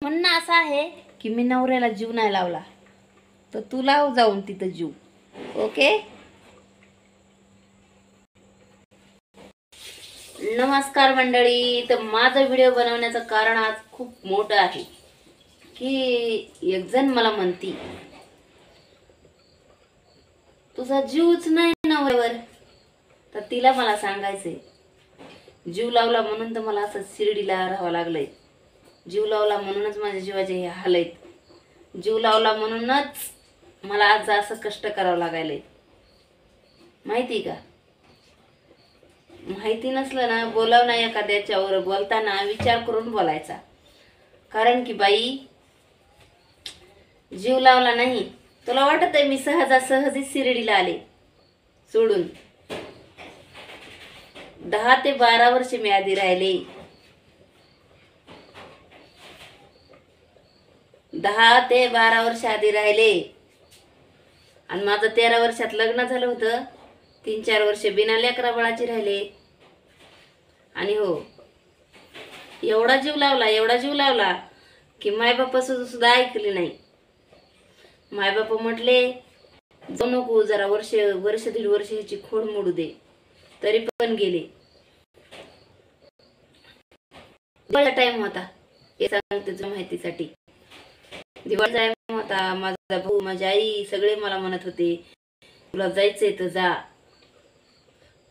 म्हणणं असं आहे की मी नवऱ्याला जीव नाही लावला तर तू लाव जाऊन तिथं जीव. ओके. नमस्कार मंडळी. तर माझा व्हिडिओ बनवण्याचं कारण आज खूप मोठं आहे की एक जण मला म्हणती तुझा जीवच नाही नवऱ्यावर. तर तिला मला सांगायचंय जीव लावला म्हणून तर मला असं शिर्डीला राहावं लागलंय. जीव लावला म्हणूनच माझ्या जीवाचे हे हाल आहेत. जीव लावला म्हणूनच मला आज असं कष्ट करावं लागायलंय. माहिती का? माहिती नसलं ना बोलाव ना एखाद्याच्यावर बोलताना विचार करून बोलायचा. कारण की बाई जीव लावला नाही. तुला वाटत आहे मी सहजासहजी शिर्डीला आले सोडून? 10 ते 12 वर्ष मी आधी राहिले. 10 ते 12 वर्ष आधी राहिले आणि माझं 13 वर्षात लग्न झालं होतं. 3-4 वर्ष बिना लेकरा बाळाची राहिले. आणि हो एवढा जीव लावला की मायबापा सुद्धा ऐकली नाही. मायबापा म्हटले जाऊ नको जरा वर्ष 1.5 वर्ष ह्याची खोड मोडू दे. तरी पण गेले. दिवाळीचा टाइम होता हे सांगते तुझ्या माहितीसाठी. दिवाळीचा टाइम होता. माझा भाऊ माझी आई सगळे मला म्हणत होते तुला जायचंय तर जा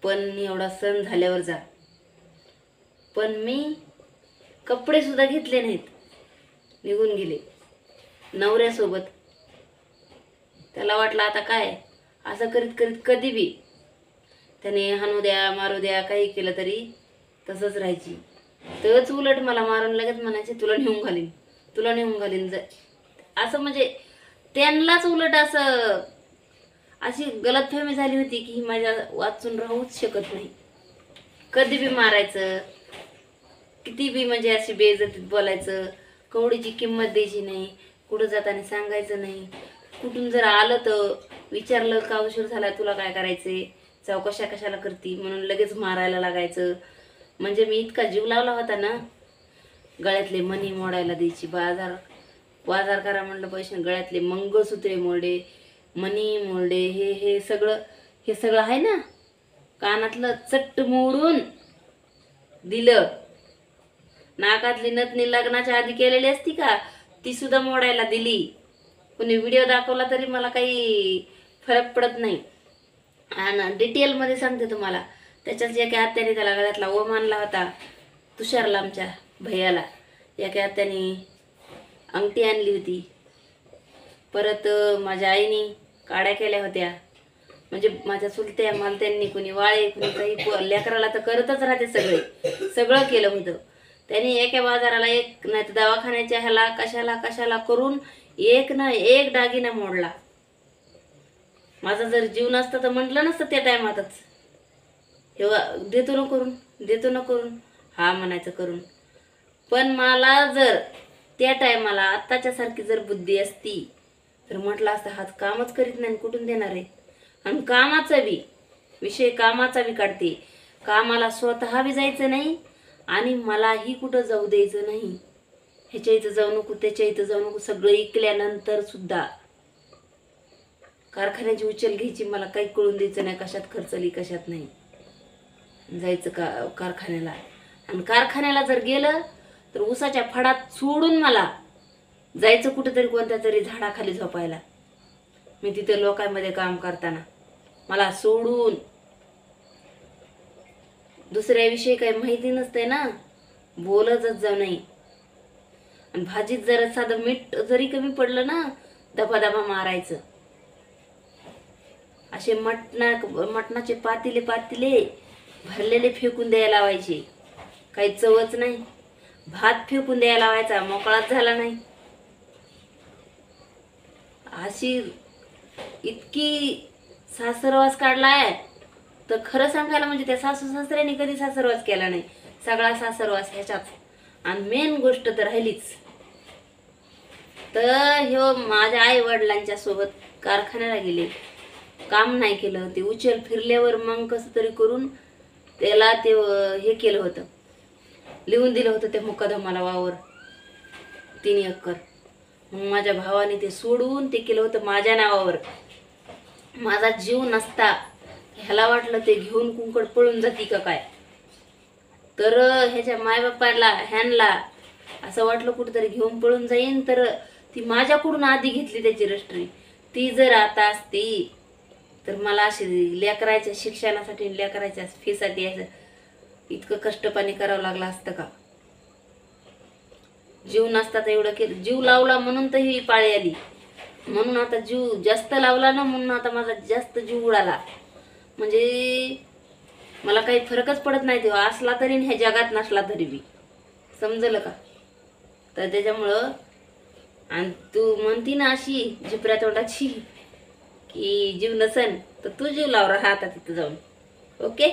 पण एवढा सण झाल्यावर जा. पण मी कपडे सुद्धा घेतले नाहीत. निघून गेले नवऱ्यासोबत. त्याला वाटलं आता काय असं करीत करीत कधी बी त्याने हाणू द्या मारू द्या काही केलं तरी तसंच राहायची. तोच उलट मला मारून लगेच म्हणायचे तुला नेऊन घालीन असं. म्हणजे त्यांनाच उलट असं अशी गलतफहमी झाली होती की ही माझ्या वाचून राहूच शकत नाही. कधी बी मारायचं, किती बी म्हणजे अशी बेइज्जतीत बोलायचं, कवडीची किंमत द्यायची नाही, कुठं जाताना सांगायचं नाही. कुठून जर आलं तर विचारलं का उशीर झाला तुला काय करायचे, चौकशा कशाला करती म्हणून लगेच मारायला लागायचं. म्हणजे मी इतका जीव लावला होता ना. गळ्यातले मणी मोडायला द्यायची. बाजार करा म्हणलं पैसे, गळ्यातले मंगळसूत्रे मोडे, मणी मोडे, हे सगळं आहे ना. कानातलं चट्ट मोडून दिलं. नाकातली नथनी लग्नाच्या आधी केलेली असती का ती सुद्धा मोडायला दिली. कोणी व्हिडिओ दाखवला तरी मला काही फरक पडत नाही. आणि डिटेल मध्ये सांगते तुम्हाला. त्याच्याच एका आत्याने त्याला गळ्यातला ओम आणला होता. तुषारला आमच्या भैयाला एका आत्याने अंगठी आणली होती. परत माझ्या आईने काड्या केल्या होत्या. म्हणजे माझ्या चुलत्या मालत्यांनी कुणी वाळे कुणी काही लेकराला तर करतच राहते. सगळं केलं होतं त्यांनी. एका बाजाराला एक नाही तर दवाखान्याच्या ह्याला कशाला करून एक ना एक दागिना मोडला. माझा जर जीव नसता तर म्हटलं नसतं त्या टायमातच हे देतो ना करून हा म्हणायचं करून. पण मला जर त्या टायमाला आत्ताच्या सारखी जर बुद्धी असती तर म्हटलं असतं हात कामच करीत नाही कुठून देणार आहे. आणि कामाचा बी काढते. कामाला स्वतः बी जायचं नाही आणि मलाही कुठं जाऊ द्यायचं नाही. ह्याच्या इथं जाऊ नको त्याच्या इथं जाऊ नको. सगळं ऐकल्यानंतर सुद्धा कारखान्याची उचल घ्यायची मला काही कळून द्यायचं नाही. कशात खर्चली कशात नाही. जायचं कारखान्याला. आणि कारखान्याला जर गेलं तर उसाच्या फडात सोडून मला जायचं कुठेतरी कोणत्या तरी झाडाखाली झोपायला. मी तिथे लोकांमध्ये काम करताना मला सोडून दुसऱ्याविषयी काही माहिती नसते ना. बोलतच जाऊ नाही. आणि भाजीत जरा साधं मीठ जरी कमी पडलं ना दबा मारायचं. असे मटणाचे पातिले भरलेले फेकून द्यायला लावायचे. काही चवच नाही. भात फेकून द्यायला लावायचा मोकळाच झाला नाही. अशी इतकी सासरवास काढलाय तर खरं सांगायला म्हणजे त्या सासू सासऱ्याने कधी सासरवास केला नाही. सगळा सासरवास ह्याच्यात. आणि मेन गोष्ट तर राहिलीच तर ह्यो माझ्या आई वडिलांच्या सोबत कारखान्याला गेले. काम नाही केलं. ते उचल फिरल्यावर मग कसं तरी करून त्याला ते हे केलं होतं. लिहून दिलं होतं ते मुकदमाला वावर. 3 एकर. मग माझ्या भावाने ते सोडून ते केलं होतं माझ्या नावावर. माझा जीव नसता ह्याला वाटलं ते घेऊन कुंकड पळून जाती का काय, तर ह्याच्या मायबापाला ह्यांना असं वाटलं कुठेतरी घेऊन पळून जाईन, तर ती माझ्याकडून आधी घेतली त्याची रजिस्ट्री. ती जर आता असती तर मला अशी लेकरायच्या शिक्षणासाठी लेकरायच्या फीसाठी असं इतकं कष्टपाणी करावं लागलं असतं का. जीव नसता तर एवढं केलं. जीव लावला म्हणून तर ही पाळी आली, म्हणून आता जीव जास्त लावला ना, म्हणून आता माझा जास्त जीव उडाला. म्हणजे मला काही फरकच पडत नाही तेव्हा, असला तरी ह्या जगात नसला तरी बी. समजलं का. तर त्याच्यामुळं, आणि तू म्हणती ना अशी झिपऱ्या तोंडाची की जीव नसन, तर तू जीव लाव राहा आता तिथं जाऊन. ओके.